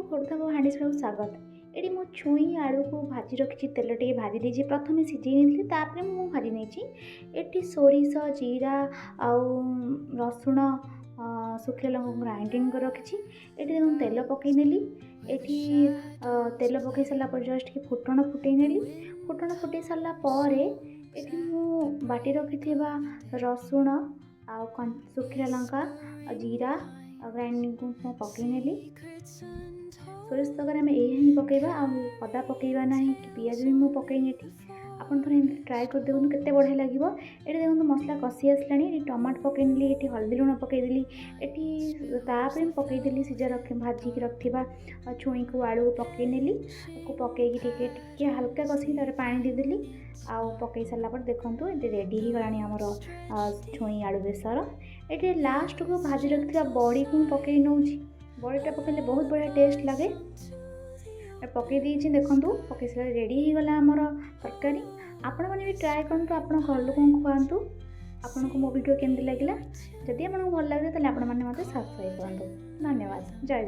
खोड़ुता हांडी को स्वागत। ये मु छुई आलू को भाजी रखी तेल टे भाजी देजी प्रथम सिझे नहीं मु भाजी नहीं ये सोरिष जीरा आउ रसुण शुखिला लंका ग्राइंडिंग कर रखी ये तेल पकईनेली ये तेल पकई सारापर जस्ट कि फुटण फुटईनेली फुटण फुटई सारापर ये मु बाटी रखी रसुण आ शुखिला लंका जीरा ग्राइंडिंग को पकईनेली सोरिष तक आम यही पकईवा अदा पकईवा ना कि पियाज भी मुझे पकईनी आपन थोड़ा एमती ट्राए कर देखूँ केते बढ़िया लगे ये देखो मसला कषि आसला टमाटो पकईनेली ये हल्दी लुण पकईदेली ये पकईदेली सिझा रख भाजिक रखा छुई को आलू पकईनेली पकईकी टिके हल्का कषिक तार पानी देदेली आउ पकई सारापर देखूँ ये रेडी हो गलानी आमर छुई आलू बेसर ये लास्ट को भाजी रखा बड़ी को पकई नौ बड़ीटा पकड़े बहुत बढ़िया टेस्ट लगे पकई देती देखूँ पकई सारा रेडी हो गला आमर तरकारी आपण मैंने भी ट्राए करूँ आपण घर लोक खुआतु आपन को मो वीडियो केमती लगे जदि आपको भल लगे तो आप सब्सक्राइब करूँ। धन्यवाद। जय जय।